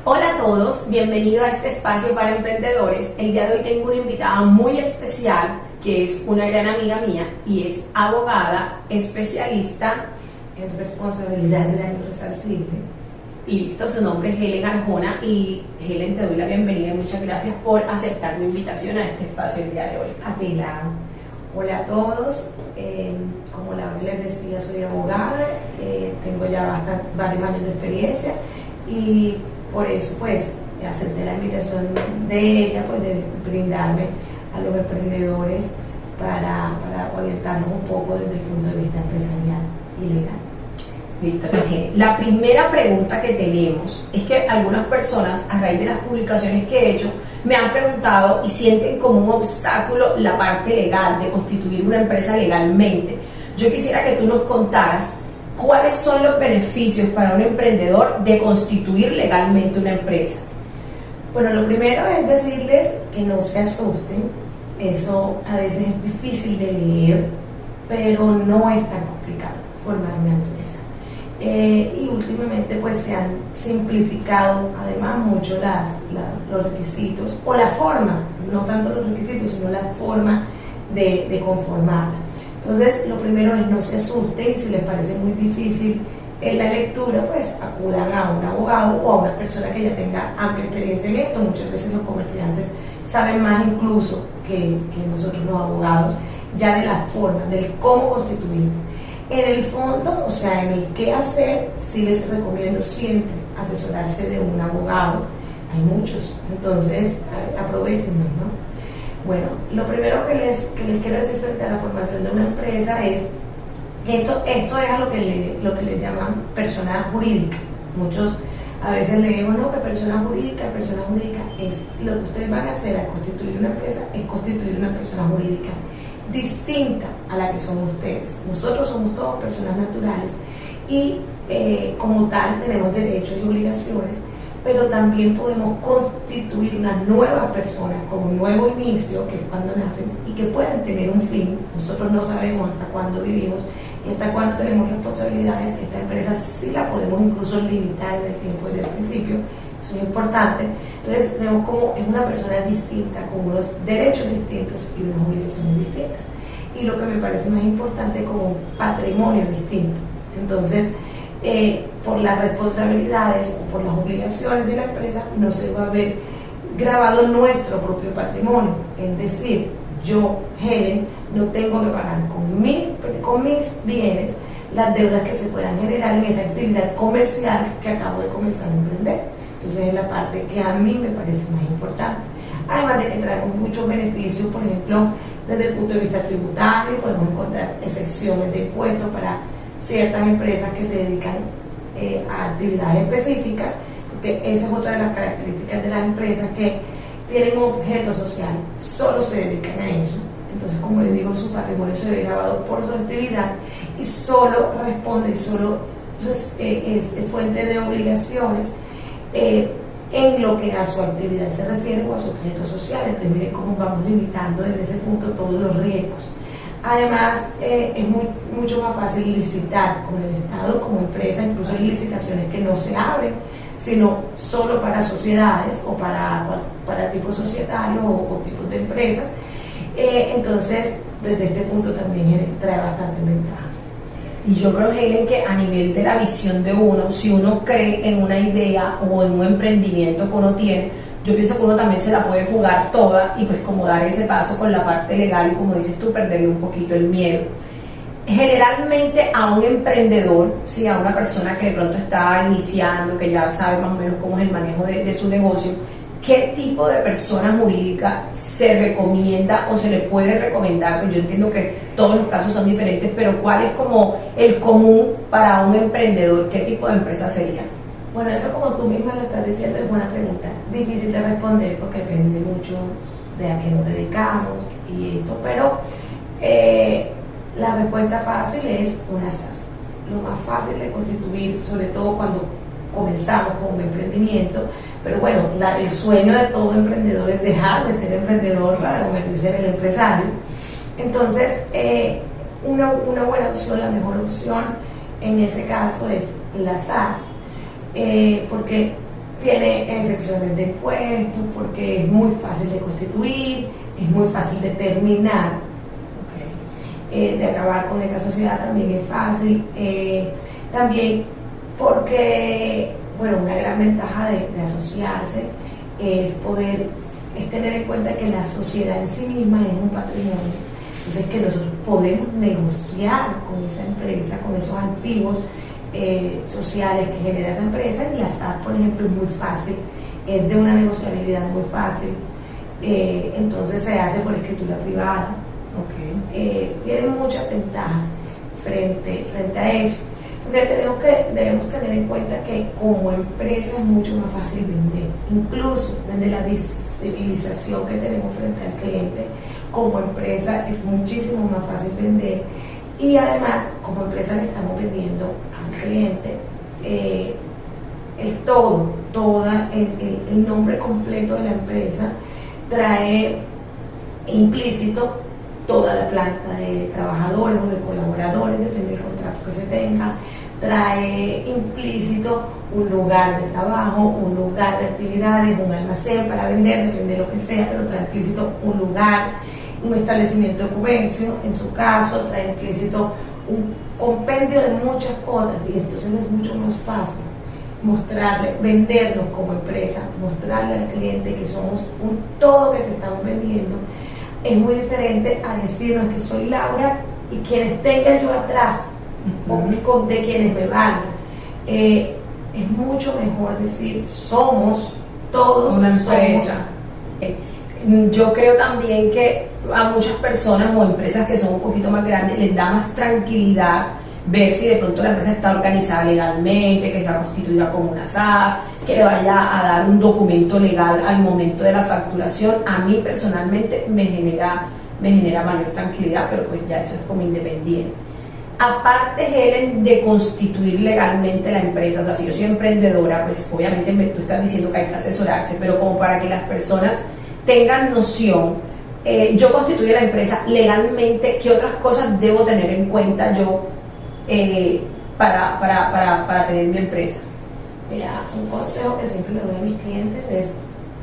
Hola a todos, bienvenido a este espacio para emprendedores. El día de hoy tengo una invitada muy especial que es una gran amiga mía y es abogada, especialista en responsabilidad de daño resarcible. Listo, su nombre es Helen Arjona y Helen, te doy la bienvenida y muchas gracias por aceptar mi invitación a este espacio el día de hoy. A ti, Lau. Hola a todos, como Laura les decía, soy abogada, tengo ya varios años de experiencia y por eso pues acepté la invitación de ella, pues de brindarme a los emprendedores para orientarnos un poco desde el punto de vista empresarial y legal. Listo, la primera pregunta que tenemos es que algunas personas a raíz de las publicaciones que he hecho me han preguntado y sienten como un obstáculo la parte legal de constituir una empresa legalmente. Yo quisiera que tú nos contaras cuáles son los beneficios para un emprendedor de constituir legalmente una empresa. Bueno, lo primero es decirles que no se asusten, eso a veces es difícil de leer, pero no es tan complicado formar una empresa. Y últimamente pues se han simplificado además mucho los requisitos o la forma, no tanto los requisitos sino la forma de conformarla. Entonces lo primero es no se asusten y si les parece muy difícil en la lectura pues acudan a un abogado o a una persona que ya tenga amplia experiencia en esto. Muchas veces los comerciantes saben más incluso que nosotros los abogados ya de las formas, del cómo constituir. En el fondo, o sea, en el qué hacer, sí les recomiendo siempre asesorarse de un abogado. Hay muchos, entonces aprovechenlo, ¿no? Bueno, lo primero que les quiero decir frente a la formación de una empresa es que esto es a lo que le llaman persona jurídica. Muchos a veces leemos, no, que persona jurídica es lo que ustedes van a hacer al constituir una empresa, es constituir una persona jurídica distinta a la que son ustedes. Nosotros somos todos personas naturales y como tal tenemos derechos y obligaciones, pero también podemos constituir unas nuevas personas con un nuevo inicio, que es cuando nacen, y que pueden tener un fin. Nosotros no sabemos hasta cuándo vivimos y hasta cuándo tenemos responsabilidades. Esta empresa sí la podemos incluso limitar en el tiempo desde el principio, eso es importante. Entonces vemos como es una persona distinta, con unos derechos distintos y unas obligaciones distintas. Y lo que me parece más importante, como un patrimonio distinto. Entonces, por las responsabilidades o por las obligaciones de la empresa, no se va a ver grabado nuestro propio patrimonio. Es decir, yo, Helen, no tengo que pagar con mis bienes las deudas que se puedan generar en esa actividad comercial que acabo de comenzar a emprender. Entonces es la parte que a mí me parece más importante. Además de que traemos muchos beneficios, por ejemplo, desde el punto de vista tributario, podemos encontrar excepciones de impuestos para ciertas empresas que se dedican a actividades específicas, porque esa es otra de las características de las empresas que tienen un objeto social, solo se dedican a eso. Entonces, como les digo, su patrimonio se ve grabado por su actividad y solo responde, solo es fuente de obligaciones en lo que a su actividad se refiere o a su objeto social. Entonces miren cómo vamos limitando desde ese punto todos los riesgos. Además es mucho más fácil licitar con el Estado como empresa. Incluso hay licitaciones que no se abren sino solo para sociedades o para tipos societarios o tipos de empresas. Entonces desde este punto también trae bastantes ventajas. Y yo creo, Helen, que a nivel de la visión de uno, si uno cree en una idea o en un emprendimiento que uno tiene, yo pienso que uno también se la puede jugar toda y pues como dar ese paso con la parte legal y, como dices tú, perderle un poquito el miedo. Generalmente a un emprendedor, ¿sí?, a una persona que de pronto está iniciando, que ya sabe más o menos cómo es el manejo de su negocio, ¿qué tipo de persona jurídica se recomienda o se le puede recomendar? Pues yo entiendo que todos los casos son diferentes, pero ¿cuál es como el común para un emprendedor? ¿Qué tipo de empresa sería? Bueno, eso, como tú misma lo estás diciendo, es una pregunta difícil de responder porque depende mucho de a qué nos dedicamos y esto, pero la respuesta fácil es una SAS. Lo más fácil de constituir, sobre todo cuando comenzamos con un emprendimiento, pero bueno, el sueño de todo emprendedor es dejar de ser emprendedor para convertirse en el empresario. Entonces, una buena opción, la mejor opción en ese caso es la SAS, porque tiene secciones de impuestos porque es muy fácil de constituir, es muy fácil de terminar, de acabar con esta sociedad también es fácil. También porque, bueno, una gran ventaja de asociarse es tener en cuenta que la sociedad en sí misma es un patrimonio. Entonces que nosotros podemos negociar con esa empresa, con esos activos sociales que genera esa empresa, y la SAT, por ejemplo, es muy fácil, es de una negociabilidad muy fácil, entonces se hace por escritura privada. Tiene muchas ventajas frente a eso, porque debemos tener en cuenta que como empresa es mucho más fácil vender, incluso desde la visibilización que tenemos frente al cliente. Como empresa es muchísimo más fácil vender, y además como empresa le estamos vendiendo al cliente el nombre completo de la empresa, trae implícito toda la planta de trabajadores o de colaboradores, depende del contrato que se tenga, trae implícito un lugar de trabajo, un lugar de actividades, un almacén para vender, depende de lo que sea, pero trae implícito un lugar, un establecimiento de comercio, en su caso, trae implícito un compendio de muchas cosas, y entonces es mucho más fácil vendernos como empresa, mostrarle al cliente que somos un todo que te estamos vendiendo. Es muy diferente a decirnos que soy Laura y quienes tenga yo atrás, o de quienes me valgan. Es mucho mejor decir somos todos una empresa. Yo creo también que a muchas personas o empresas que son un poquito más grandes les da más tranquilidad ver si de pronto la empresa está organizada legalmente, que sea constituida como una SAS, que le vaya a dar un documento legal al momento de la facturación. A mí personalmente me genera mayor tranquilidad, pero pues ya eso es como independiente. Aparte, Helen, de constituir legalmente la empresa, o sea, si yo soy emprendedora, pues obviamente tú estás diciendo que hay que asesorarse, pero como para que las personas tengan noción, yo constituyo la empresa legalmente, ¿qué otras cosas debo tener en cuenta yo para tener mi empresa? Mira, un consejo que siempre le doy a mis clientes es,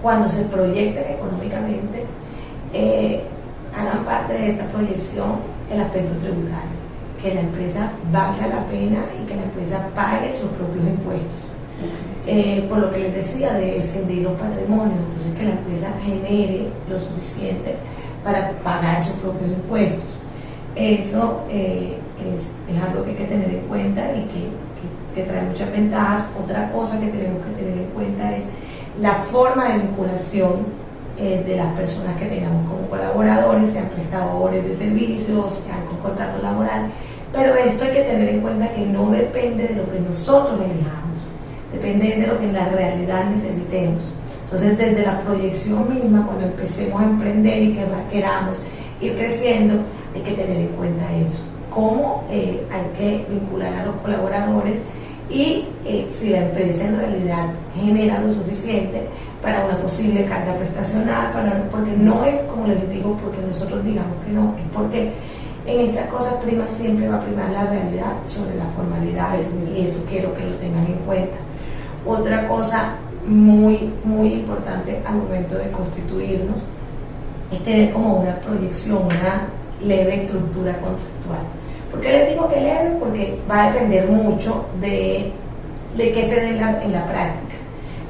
cuando se proyecten económicamente, hagan parte de esta proyección el aspecto tributario, que la empresa valga la pena y que la empresa pague sus propios impuestos. Por lo que les decía, de descendir los patrimonios, entonces que la empresa genere lo suficiente para pagar sus propios impuestos. Eso es algo que hay que tener en cuenta y que trae muchas ventajas. Otra cosa que tenemos que tener en cuenta es la forma de vinculación de las personas que tengamos como colaboradores, sean prestadores de servicios, sean con contrato laboral, pero esto hay que tener en cuenta que no depende de lo que nosotros elijamos, depende de lo que en la realidad necesitemos. Entonces, desde la proyección misma, cuando empecemos a emprender y que queramos ir creciendo, hay que tener en cuenta eso, cómo hay que vincular a los colaboradores y si la empresa en realidad genera lo suficiente para una posible carga prestacional, porque no es, como les digo, porque nosotros digamos que no, es porque en estas cosas siempre va a primar la realidad sobre las formalidades, y eso quiero que lo tengan en cuenta. Otra cosa muy importante al momento de constituirnos es tener como una proyección, una leve estructura contractual. ¿Por qué les digo que leve? Porque va a depender mucho de qué se dé en la práctica.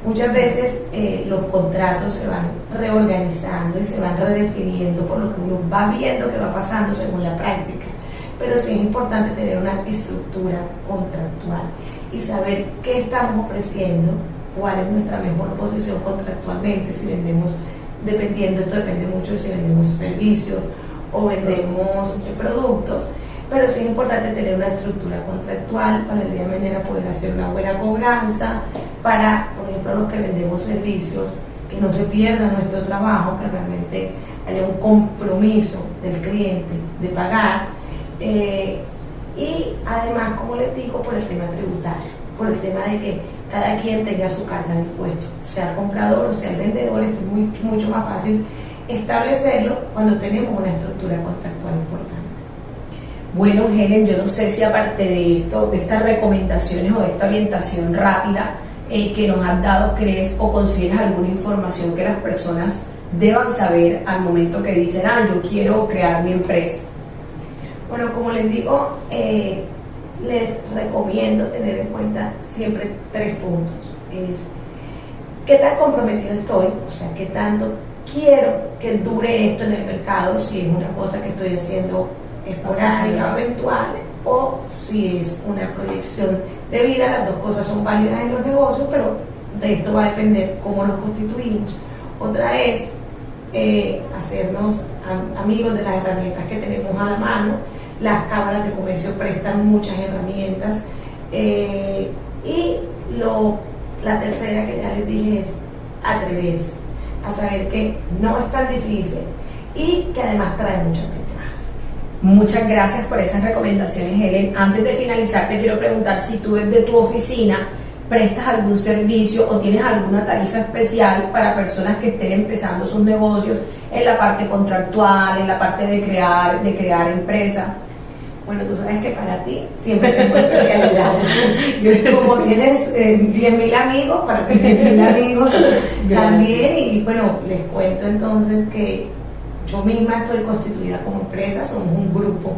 Muchas veces los contratos se van reorganizando y se van redefiniendo por lo que uno va viendo que va pasando según la práctica. Pero sí es importante tener una estructura contractual y saber qué estamos ofreciendo, cuál es nuestra mejor posición contractualmente, si vendemos, esto depende mucho de si vendemos servicios o vendemos productos, pero sí es importante tener una estructura contractual para el día de mañana poder hacer una buena cobranza, para, por ejemplo, los que vendemos servicios, que no se pierda nuestro trabajo, que realmente haya un compromiso del cliente de pagar, y además, como les digo, por el tema tributario, por el tema de que cada quien tenga su carga de impuestos, sea el comprador o sea el vendedor. Esto es mucho más fácil establecerlo cuando tenemos una estructura contractual importante. Bueno, Helen, yo no sé si aparte de esto, de estas recomendaciones o de esta orientación rápida, que nos has dado crees o consideras alguna información que las personas deban saber al momento que dicen, yo quiero crear mi empresa? Bueno, como les digo, les recomiendo tener en cuenta siempre 3 puntos. Es qué tan comprometido estoy, o sea, qué tanto quiero que dure esto en el mercado, si es una cosa que estoy haciendo esporádica o eventual, o si es una proyección de vida. Las dos cosas son válidas en los negocios, pero de esto va a depender cómo nos constituimos. Otra es hacernos amigos de las herramientas que tenemos a la mano. Las cámaras de comercio prestan muchas herramientas, y la tercera que ya les dije es atreverse a saber que no es tan difícil y que además trae muchas ventajas. Muchas gracias por esas recomendaciones, Helen. Antes de finalizar, te quiero preguntar si tú desde tu oficina prestas algún servicio o tienes alguna tarifa especial para personas que estén empezando sus negocios en la parte contractual, en la parte de crear empresa. Bueno, tú sabes que para ti siempre tengo especialidades. Como tienes 10.000 amigos, para ti 10.000 amigos también. Y bueno, les cuento entonces que yo misma estoy constituida como empresa, somos un grupo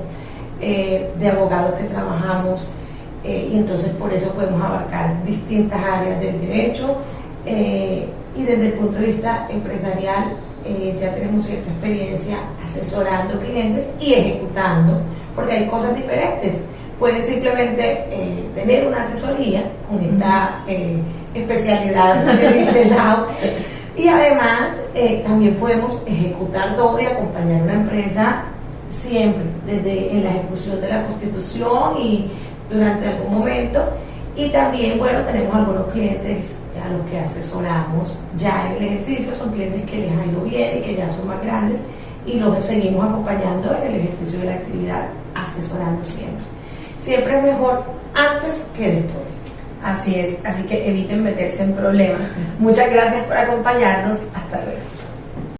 de abogados que trabajamos, y entonces por eso podemos abarcar distintas áreas del derecho, y desde el punto de vista empresarial ya tenemos cierta experiencia asesorando clientes y ejecutando, porque hay cosas diferentes. Pueden simplemente tener una asesoría con esta especialidad que dice Lau, y además también podemos ejecutar todo y acompañar a una empresa siempre, desde en la ejecución de la constitución y durante algún momento. Y también, bueno, tenemos algunos clientes a los que asesoramos ya en el ejercicio, son clientes que les ha ido bien y que ya son más grandes, y los seguimos acompañando en el ejercicio de la actividad, asesorando siempre. Siempre es mejor antes que después. Así es, así que eviten meterse en problemas. Muchas gracias por acompañarnos. Hasta luego.